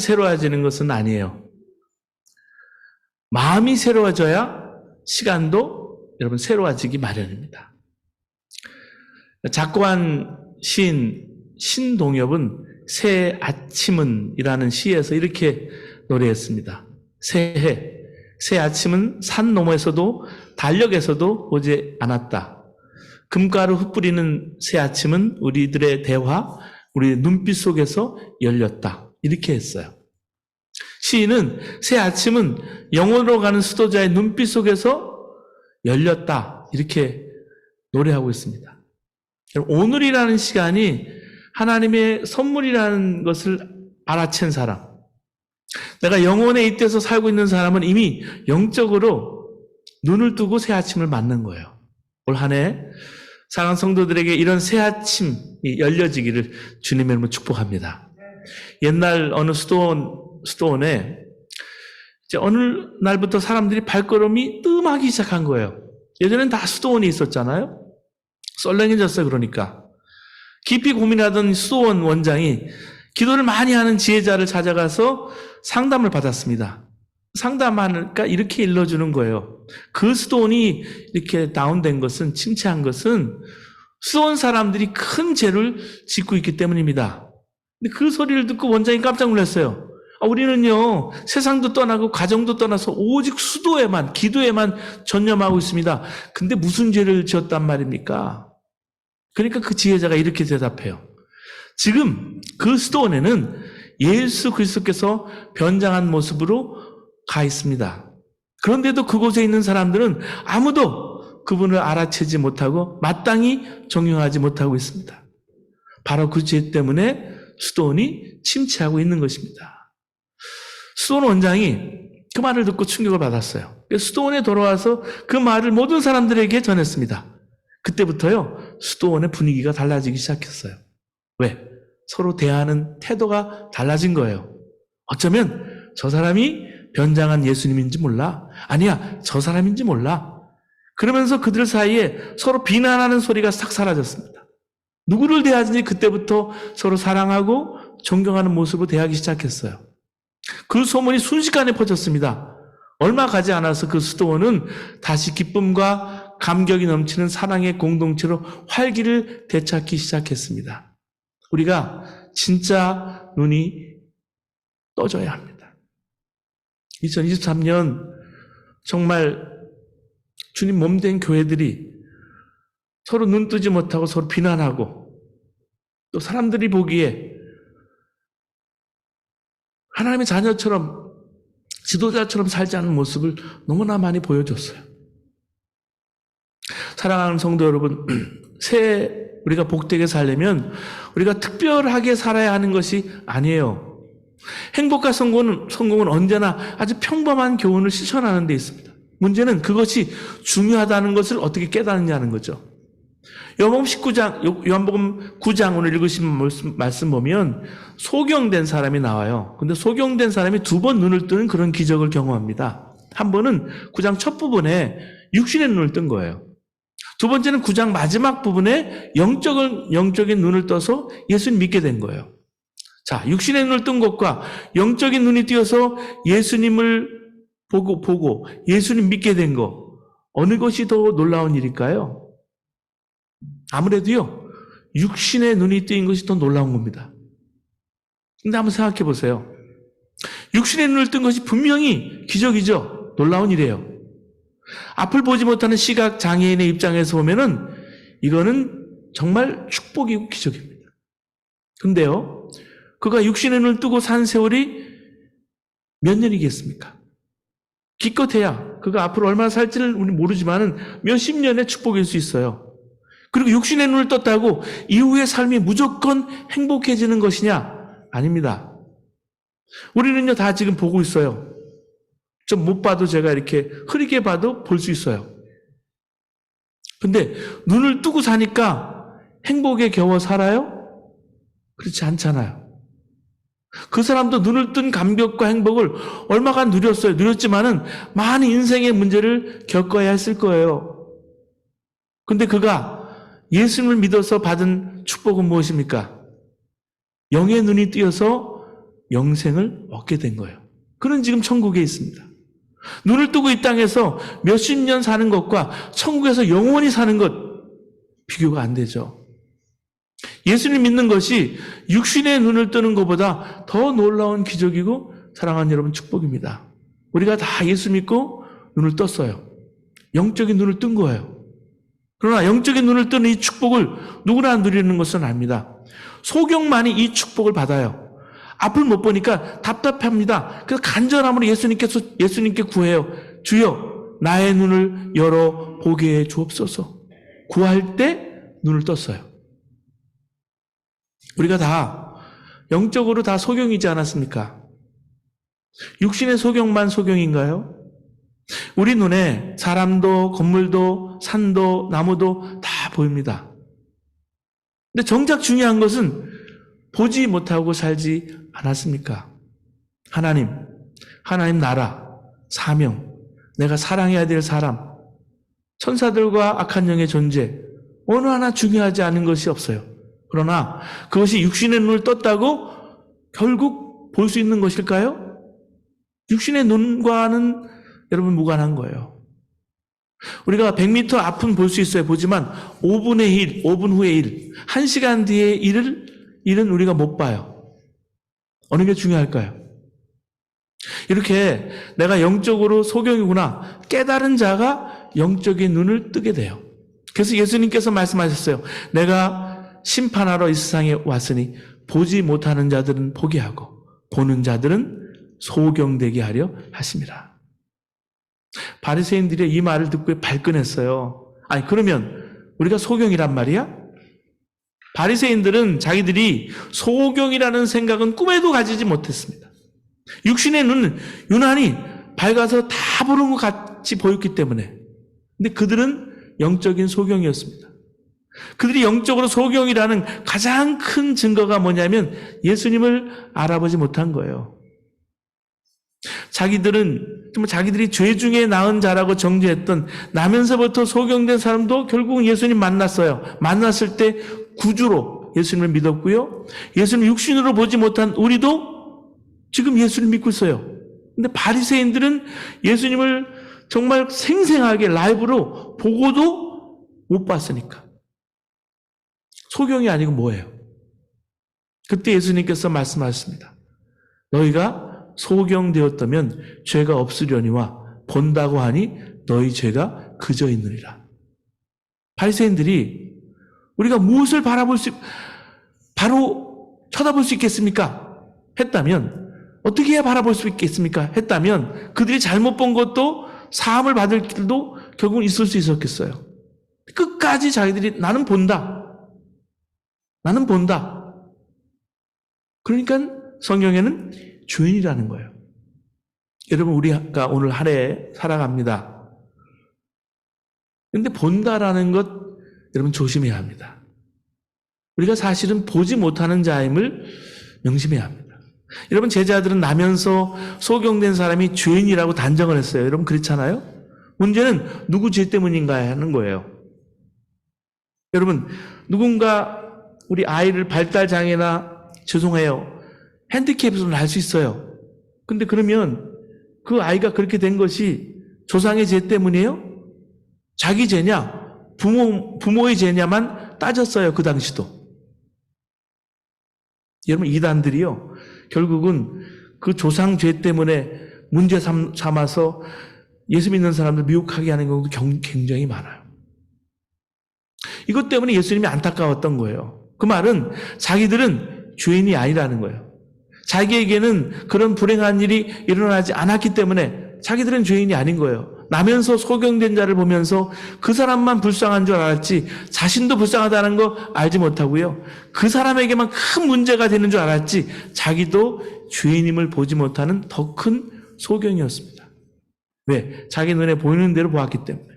새로워지는 것은 아니에요. 마음이 새로워져야 시간도 여러분 새로워지기 마련입니다. 작고한 시인 신동엽은 새 아침은 이라는 시에서 이렇게 노래했습니다. 새 아침은 산 너머에서도 달녘에서도 보지 않았다. 금가루 흩뿌리는 새 아침은 우리들의 대화, 우리의 눈빛 속에서 열렸다. 이렇게 했어요. 시인은 새 아침은 영혼으로 가는 수도자의 눈빛 속에서 열렸다. 이렇게 노래하고 있습니다. 오늘이라는 시간이 하나님의 선물이라는 것을 알아챈 사람, 내가 영혼의 잇대서 살고 있는 사람은 이미 영적으로 눈을 뜨고 새 아침을 맞는 거예요. 올 한 해 사랑하는 성도들에게 이런 새 아침이 열려지기를 주님의 이름으로 축복합니다. 옛날 어느 수도원에 이제 어느 날부터 사람들이 발걸음이 뜸하기 시작한 거예요. 예전엔 다 수도원이 있었잖아요. 썰렁해졌어요. 그러니까 깊이 고민하던 수도원 원장이 기도를 많이 하는 지혜자를 찾아가서 상담을 받았습니다. 상담하니까 이렇게 일러주는 거예요. 그 수도원이 이렇게 다운된 것은, 침체한 것은 수도원 사람들이 큰 죄를 짓고 있기 때문입니다. 근데 그 소리를 듣고 원장이 깜짝 놀랐어요. 우리는요, 세상도 떠나고 가정도 떠나서 오직 수도에만, 기도에만 전념하고 있습니다. 근데 무슨 죄를 지었단 말입니까? 그러니까 그 지혜자가 이렇게 대답해요. 지금 그 수도원에는 예수 그리스도께서 변장한 모습으로 가 있습니다. 그런데도 그곳에 있는 사람들은 아무도 그분을 알아채지 못하고 마땅히 존경하지 못하고 있습니다. 바로 그 죄 때문에 수도원이 침체하고 있는 것입니다. 수도원 원장이 그 말을 듣고 충격을 받았어요. 수도원에 돌아와서 그 말을 모든 사람들에게 전했습니다. 그때부터요, 수도원의 분위기가 달라지기 시작했어요. 왜? 서로 대하는 태도가 달라진 거예요. 어쩌면 저 사람이 변장한 예수님인지 몰라. 아니야, 저 사람인지 몰라. 그러면서 그들 사이에 서로 비난하는 소리가 싹 사라졌습니다. 누구를 대하든지 그때부터 서로 사랑하고 존경하는 모습으로 대하기 시작했어요. 그 소문이 순식간에 퍼졌습니다. 얼마 가지 않아서 그 수도원은 다시 기쁨과 감격이 넘치는 사랑의 공동체로 활기를 되찾기 시작했습니다. 우리가 진짜 눈이 떠져야 합니다. 2023년 정말 주님 몸된 교회들이 서로 눈 뜨지 못하고 서로 비난하고 또 사람들이 보기에 하나님의 자녀처럼 지도자처럼 살지 않는 모습을 너무나 많이 보여줬어요. 사랑하는 성도 여러분, 우리가 복되게 살려면 우리가 특별하게 살아야 하는 것이 아니에요. 행복과 성공은 언제나 아주 평범한 교훈을 실천하는 데 있습니다. 문제는 그것이 중요하다는 것을 어떻게 깨닫느냐는 거죠. 요한복음 9장 오늘 읽으신 말씀 보면 소경된 사람이 나와요. 근데 소경된 사람이 2번 눈을 뜨는 그런 기적을 경험합니다. 한 번은 9장 첫 부분에 육신의 눈을 뜬 거예요. 두 번째는 9장 마지막 부분에 영적인 눈을 떠서 예수님 믿게 된 거예요. 자, 육신의 눈을 뜬 것과 영적인 눈이 띄어서 예수님을 보고 예수님 믿게 된 거, 어느 것이 더 놀라운 일일까요? 아무래도요, 육신의 눈이 뜨인 것이 더 놀라운 겁니다. 근데 한번 생각해 보세요. 육신의 눈을 뜬 것이 분명히 기적이죠. 놀라운 일이에요. 앞을 보지 못하는 시각 장애인의 입장에서 보면은 이거는 정말 축복이고 기적입니다. 근데요, 그가 육신의 눈을 뜨고 산 세월이 몇 년이겠습니까? 기껏해야 그가 앞으로 얼마나 살지를 우리는 모르지만은 몇십 년의 축복일 수 있어요. 그리고 육신의 눈을 떴다고 이후의 삶이 무조건 행복해지는 것이냐? 아닙니다. 우리는요, 다 지금 보고 있어요. 좀 못 봐도 제가 이렇게 흐리게 봐도 볼 수 있어요. 근데 눈을 뜨고 사니까 행복에 겨워 살아요? 그렇지 않잖아요. 그 사람도 눈을 뜬 감격과 행복을 얼마간 누렸어요. 누렸지만은 많은 인생의 문제를 겪어야 했을 거예요. 근데 그가 예수님을 믿어서 받은 축복은 무엇입니까? 영의 눈이 띄어서 영생을 얻게 된 거예요. 그는 지금 천국에 있습니다. 눈을 뜨고 이 땅에서 몇십 년 사는 것과 천국에서 영원히 사는 것 비교가 안 되죠. 예수님 믿는 것이 육신의 눈을 뜨는 것보다 더 놀라운 기적이고 사랑하는 여러분 축복입니다. 우리가 다 예수 믿고 눈을 떴어요. 영적인 눈을 뜬 거예요. 그러나 영적인 눈을 뜨는 이 축복을 누구나 누리는 것은 아닙니다. 소경만이 이 축복을 받아요. 앞을 못 보니까 답답합니다. 그래서 간절함으로 예수님께 구해요. 주여, 나의 눈을 열어 보게 해 주옵소서. 구할 때 눈을 떴어요. 우리가 다 영적으로 다 소경이지 않았습니까? 육신의 소경만 소경인가요? 우리 눈에 사람도 건물도 산도 나무도 다 보입니다. 근데 정작 중요한 것은 보지 못하고 살지 않았습니까? 하나님 나라, 사명, 내가 사랑해야 될 사람, 천사들과 악한 영의 존재, 어느 하나 중요하지 않은 것이 없어요. 그러나 그것이 육신의 눈을 떴다고 결국 볼 수 있는 것일까요? 육신의 눈과는 여러분 무관한 거예요. 우리가 100m 앞은 볼 수 있어요. 보지만 5분의 1, 5분 후의 1, 1시간 뒤의 일은 우리가 못 봐요. 어느 게 중요할까요? 이렇게 내가 영적으로 소경이구나 깨달은 자가 영적인 눈을 뜨게 돼요. 그래서 예수님께서 말씀하셨어요. 내가 심판하러 이 세상에 왔으니 보지 못하는 자들은 보게 하고 보는 자들은 소경되게 하려 하심이라. 바리새인들이 이 말을 듣고 발끈했어요. 아니 그러면 우리가 소경이란 말이야? 바리새인들은 자기들이 소경이라는 생각은 꿈에도 가지지 못했습니다. 육신의 눈은 유난히 밝아서 다 보는 것 같이 보였기 때문에. 근데 그들은 영적인 소경이었습니다. 그들이 영적으로 소경이라는 가장 큰 증거가 뭐냐면 예수님을 알아보지 못한 거예요. 자기들이 죄 중에 나은 자라고 정죄했던 나면서부터 소경된 사람도 결국은 예수님 만났어요. 만났을 때 구주로 예수님을 믿었고요. 예수님 육신으로 보지 못한 우리도 지금 예수를 믿고 있어요. 근데 바리새인들은 예수님을 정말 생생하게 라이브로 보고도 못 봤으니까. 소경이 아니고 뭐예요? 그때 예수님께서 말씀하셨습니다. 너희가 소경되었다면 죄가 없으려니와 본다고 하니 너희 죄가 그저 있느니라. 바리새인들이 우리가 무엇을 바로 쳐다볼 수 있겠습니까? 했다면 어떻게 해야 바라볼 수 있겠습니까? 했다면 그들이 잘못 본 것도 사함을 받을 길도 결국은 있을 수 있었겠어요. 끝까지 자기들이 나는 본다. 그러니까 성경에는 죄인이라는 거예요. 여러분 우리가 오늘 한 해 살아갑니다. 그런데 본다라는 것 여러분 조심해야 합니다. 우리가 사실은 보지 못하는 자임을 명심해야 합니다. 여러분 제자들은 나면서 소경된 사람이 죄인이라고 단정을 했어요. 여러분 그렇잖아요? 문제는 누구 죄 때문인가 하는 거예요. 여러분 누군가 우리 아이를 발달장애나 죄송해요. 핸디캡으로 날 수 있어요. 근데 그러면 그 아이가 그렇게 된 것이 조상의 죄 때문이에요? 자기 죄냐? 부모의 죄냐만 따졌어요. 그 당시도. 여러분 이단들이요. 결국은 그 조상 죄 때문에 문제 삼아서 예수 믿는 사람들 미혹하게 하는 경우도 굉장히 많아요. 이것 때문에 예수님이 안타까웠던 거예요. 그 말은 자기들은 죄인이 아니라는 거예요. 자기에게는 그런 불행한 일이 일어나지 않았기 때문에 자기들은 죄인이 아닌 거예요. 나면서 소경된 자를 보면서 그 사람만 불쌍한 줄 알았지 자신도 불쌍하다는 거 알지 못하고요. 그 사람에게만 큰 문제가 되는 줄 알았지 자기도 죄인임을 보지 못하는 더 큰 소경이었습니다. 왜? 자기 눈에 보이는 대로 보았기 때문에.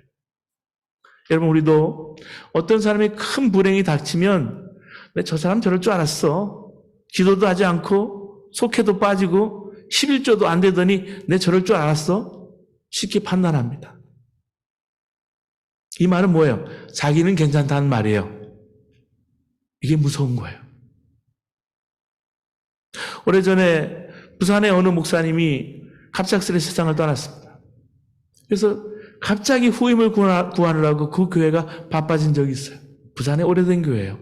여러분 우리도 어떤 사람이 큰 불행이 닥치면 저 사람 저럴 줄 알았어. 기도도 하지 않고 속회도 빠지고 11조도 안 되더니 내 저럴 줄 알았어. 쉽게 판단합니다. 이 말은 뭐예요? 자기는 괜찮다는 말이에요. 이게 무서운 거예요. 오래전에 부산의 어느 목사님이 갑작스레 세상을 떠났습니다. 그래서 갑자기 후임을 구하느라고 그 교회가 바빠진 적이 있어요. 부산의 오래된 교회예요.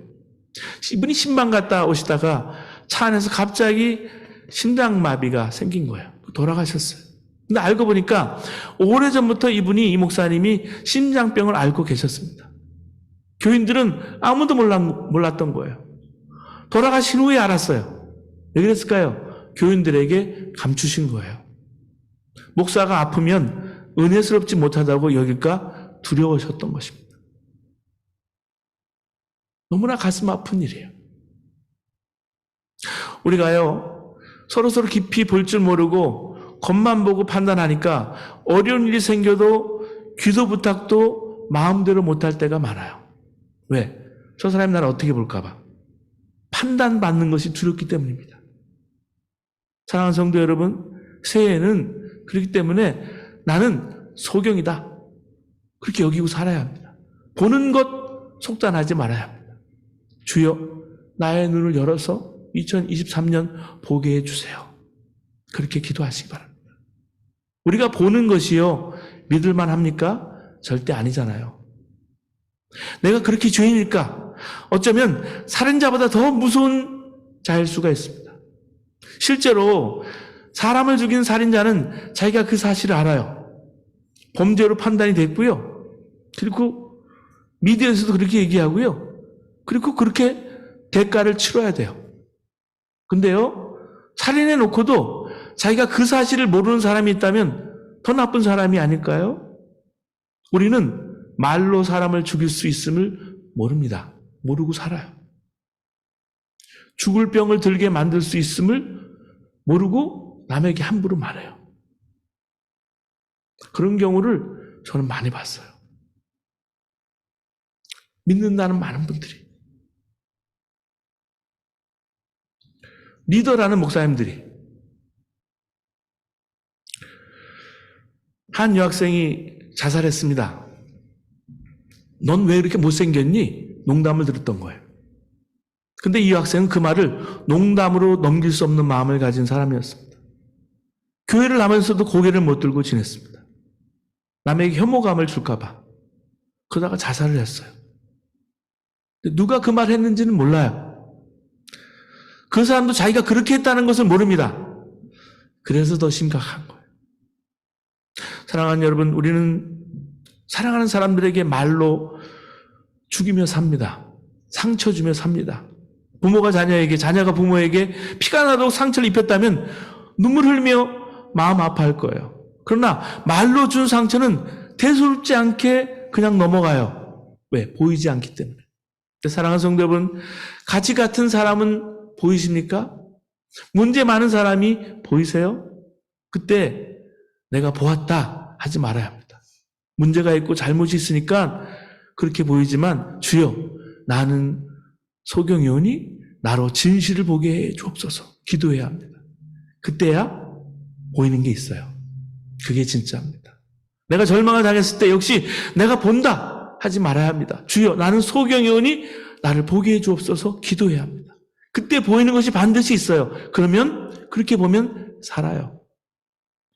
이분이 신방 갔다 오시다가 차 안에서 갑자기 심장마비가 생긴 거예요. 돌아가셨어요. 근데 알고 보니까 오래전부터 이 목사님이 심장병을 앓고 계셨습니다. 교인들은 아무도 몰랐던 거예요. 돌아가신 후에 알았어요. 왜 그랬을까요? 교인들에게 감추신 거예요. 목사가 아프면 은혜스럽지 못하다고 여길까 두려우셨던 것입니다. 너무나 가슴 아픈 일이에요. 우리가요, 서로서로 깊이 볼 줄 모르고 겉만 보고 판단하니까 어려운 일이 생겨도 기도 부탁도 마음대로 못할 때가 많아요. 왜? 저 사람이 나를 어떻게 볼까봐. 판단받는 것이 두렵기 때문입니다. 사랑하는 성도 여러분, 새해에는 그렇기 때문에 나는 소경이다. 그렇게 여기고 살아야 합니다. 보는 것 속단하지 말아야 합니다. 주여, 나의 눈을 열어서 2023년 보게 해주세요. 그렇게 기도하시기 바랍니다. 우리가 보는 것이요, 믿을만 합니까? 절대 아니잖아요. 내가 그렇게 죄인일까? 어쩌면 살인자보다 더 무서운 자일 수가 있습니다. 실제로 사람을 죽인 살인자는 자기가 그 사실을 알아요. 범죄로 판단이 됐고요. 그리고 미디어에서도 그렇게 얘기하고요. 그리고 그렇게 대가를 치러야 돼요. 근데요, 살인해 놓고도 자기가 그 사실을 모르는 사람이 있다면 더 나쁜 사람이 아닐까요? 우리는 말로 사람을 죽일 수 있음을 모릅니다. 모르고 살아요. 죽을 병을 들게 만들 수 있음을 모르고 남에게 함부로 말해요. 그런 경우를 저는 많이 봤어요. 믿는다는 많은 분들이. 리더라는 목사님들이. 한 여학생이 자살했습니다. 넌 왜 이렇게 못생겼니? 농담을 들었던 거예요. 근데 이 여학생은 그 말을 농담으로 넘길 수 없는 마음을 가진 사람이었습니다. 교회를 나면서도 고개를 못 들고 지냈습니다. 남에게 혐오감을 줄까 봐. 그러다가 자살을 했어요. 누가 그 말 했는지는 몰라요. 그 사람도 자기가 그렇게 했다는 것을 모릅니다. 그래서 더 심각한 거예요. 사랑하는 여러분, 우리는 사랑하는 사람들에게 말로 죽이며 삽니다. 상처 주며 삽니다. 부모가 자녀에게, 자녀가 부모에게 피가 나도록 상처를 입혔다면 눈물 흘리며 마음 아파할 거예요. 그러나 말로 준 상처는 대수롭지 않게 그냥 넘어가요. 왜? 보이지 않기 때문에. 사랑하는 성도 여러분, 가치 같은 사람은 보이십니까? 문제 많은 사람이 보이세요? 그때 내가 보았다 하지 말아야 합니다. 문제가 있고 잘못이 있으니까 그렇게 보이지만 주여, 나는 소경이오니 나로 진실을 보게 해 주옵소서. 기도해야 합니다. 그때야 보이는 게 있어요. 그게 진짜입니다. 내가 절망을 당했을 때 역시 내가 본다 하지 말아야 합니다. 주여, 나는 소경이오니 나를 보게 해 주옵소서. 기도해야 합니다. 그때 보이는 것이 반드시 있어요. 그러면 그렇게 보면 살아요.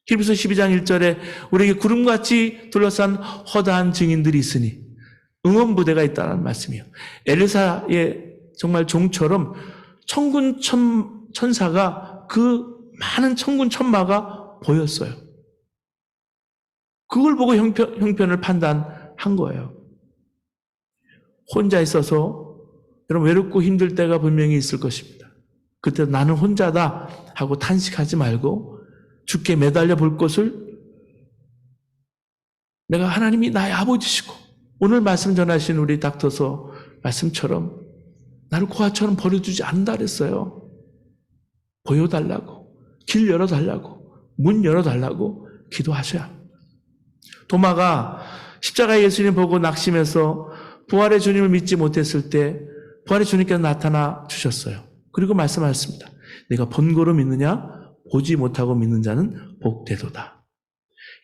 히브리서 12장 1절에 우리에게 구름같이 둘러싼 허다한 증인들이 있으니 응원부대가 있다는 말씀이에요. 엘리사의 정말 종처럼 천군 천사가 그 많은 천군 천마가 보였어요. 그걸 보고 형편을 판단한 거예요. 혼자 있어서 여러분 외롭고 힘들 때가 분명히 있을 것입니다. 그때 나는 혼자다 하고 탄식하지 말고 주께 매달려 볼 것을 내가 하나님이 나의 아버지시고 오늘 말씀 전하신 우리 닥터서 말씀처럼 나를 고아처럼 버려두지 않는다 그랬어요. 보여달라고, 길 열어달라고, 문 열어달라고 기도하셔야 합니다. 도마가 십자가 예수님 보고 낙심해서 부활의 주님을 믿지 못했을 때 부활의 주님께서 나타나 주셨어요. 그리고 말씀하셨습니다. 내가 본고로 믿느냐? 보지 못하고 믿는 자는 복되도다.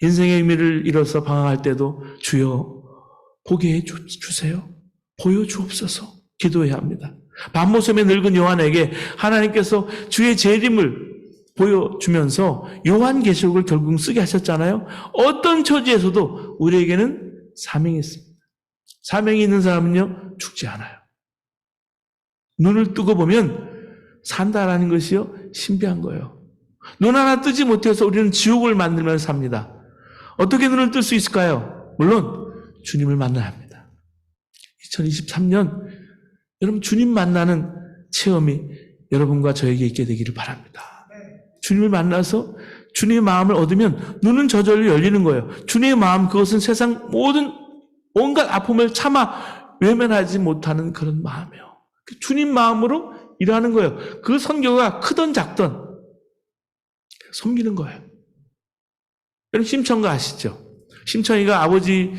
인생의 의미를 잃어서 방황할 때도 주여 보게 해주세요. 보여주옵소서. 기도해야 합니다. 반모섬의 늙은 요한에게 하나님께서 주의 재림을 보여주면서 요한계시록을 결국 쓰게 하셨잖아요. 어떤 처지에서도 우리에게는 사명이 있습니다. 사명이 있는 사람은요, 죽지 않아요. 눈을 뜨고 보면 산다라는 것이요, 신비한 거예요. 눈 하나 뜨지 못해서 우리는 지옥을 만들면서 삽니다. 어떻게 눈을 뜰 수 있을까요? 물론 주님을 만나야 합니다. 2023년 여러분 주님 만나는 체험이 여러분과 저에게 있게 되기를 바랍니다. 주님을 만나서 주님의 마음을 얻으면 눈은 저절로 열리는 거예요. 주님의 마음, 그것은 세상 모든 온갖 아픔을 참아 외면하지 못하는 그런 마음이에요. 주님 마음으로 일하는 거예요. 그 선교가 크든 작든 섬기는 거예요. 여러분 심청가 아시죠? 심청이가 아버지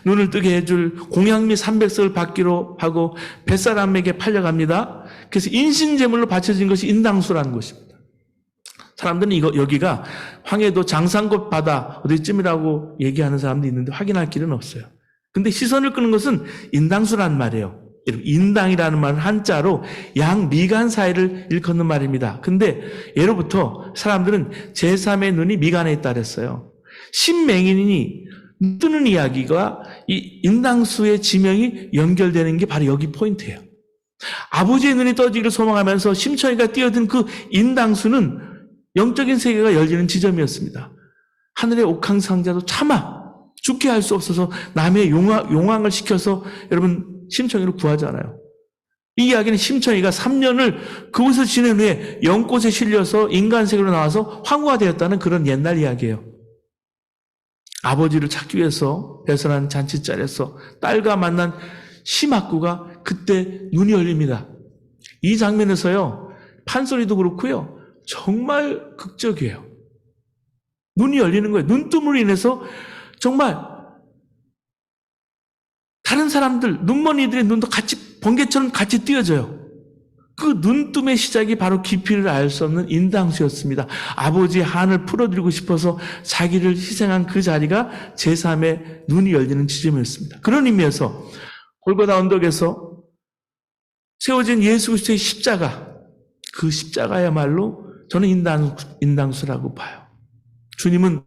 눈을 뜨게 해줄 공양미 300석을 받기로 하고 뱃사람에게 팔려갑니다. 그래서 인신제물로 바쳐진 것이 인당수라는 것입니다. 사람들은 여기가 황해도 장산곳 바다 어디쯤이라고 얘기하는 사람도 있는데 확인할 길은 없어요. 근데 시선을 끄는 것은 인당수라는 말이에요. 인당이라는 말은 한자로 양미간 사이를 일컫는 말입니다. 근데 예로부터 사람들은 제3의 눈이 미간에 있다 그랬어요. 신맹인이 뜨는 이야기가 이 인당수의 지명이 연결되는 게 바로 여기 포인트예요. 아버지의 눈이 떠지기를 소망하면서 심청이가 뛰어든 그 인당수는 영적인 세계가 열리는 지점이었습니다. 하늘의 옥황상자도 차마 죽게 할 수 없어서 남의 용왕을 시켜서 여러분 심청이를 구하잖아요. 이 이야기는 심청이가 3년을 그곳을 지낸 후에 영꽃에 실려서 인간세계로 나와서 황후가 되었다는 그런 옛날 이야기예요. 아버지를 찾기 위해서 배설한 잔치자리에서 딸과 만난 심학구가 그때 눈이 열립니다. 이 장면에서요, 판소리도 그렇고요, 정말 극적이에요. 눈이 열리는 거예요. 눈뜸으로 인해서 정말 다른 사람들, 눈먼 이들의 눈도 같이 번개처럼 같이 띄어져요. 그 눈뜸의 시작이 바로 깊이를 알 수 없는 인당수였습니다. 아버지의 한을 풀어드리고 싶어서 자기를 희생한 그 자리가 제3의 눈이 열리는 지점이었습니다. 그런 의미에서 골고다 언덕에서 세워진 예수 그리스도의 십자가, 그 십자가야말로 저는 인당수라고 봐요. 주님은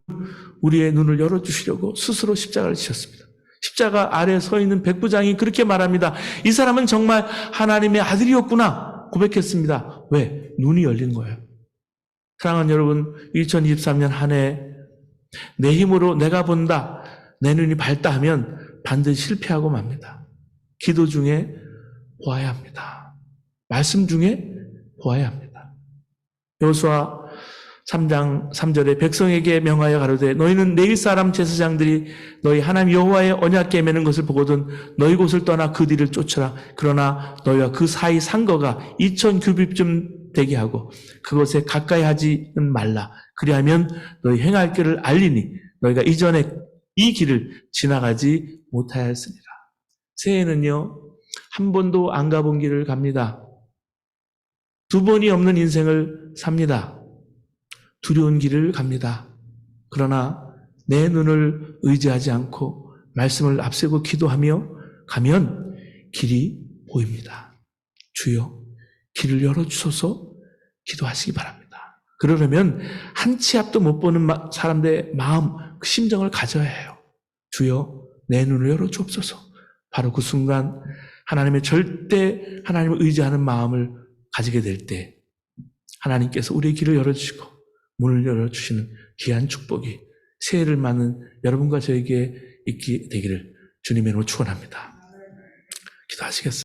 우리의 눈을 열어주시려고 스스로 십자가를 지셨습니다. 십자가 아래 서 있는 백부장이 그렇게 말합니다. 이 사람은 정말 하나님의 아들이었구나 고백했습니다. 왜? 눈이 열린 거예요. 사랑하는 여러분, 2023년 한 해 내 힘으로 내가 본다, 내 눈이 밝다 하면 반드시 실패하고 맙니다. 기도 중에 보아야 합니다. 말씀 중에 보아야 합니다. 여호수아 3장 3절에 백성에게 명하여 가로되 너희는 내 일사람 제사장들이 너희 하나님 여호와의 언약궤 매는 것을 보거든 너희 곳을 떠나 그 뒤를 쫓으라. 그러나 너희와 그 사이 상거가 2000규빗쯤 되게 하고 그것에 가까이 하지는 말라. 그리하면 너희 행할 길을 알리니 너희가 이전에 이 길을 지나가지 못하였으리라. 새해는요, 한 번도 안 가본 길을 갑니다. 두 번이 없는 인생을 삽니다. 두려운 길을 갑니다. 그러나 내 눈을 의지하지 않고 말씀을 앞세고 기도하며 가면 길이 보입니다. 주여, 길을 열어주소서 기도하시기 바랍니다. 그러려면 한 치 앞도 못 보는 사람들의 마음, 그 심정을 가져야 해요. 주여, 내 눈을 열어주옵소서. 바로 그 순간 하나님의 절대 하나님을 의지하는 마음을 가지게 될 때 하나님께서 우리의 길을 열어주시고 문을 열어주시는 귀한 축복이 새해를 맞는 여러분과 저에게 있게 되기를 주님의 이름으로 축원합니다. 기도하시겠습니다.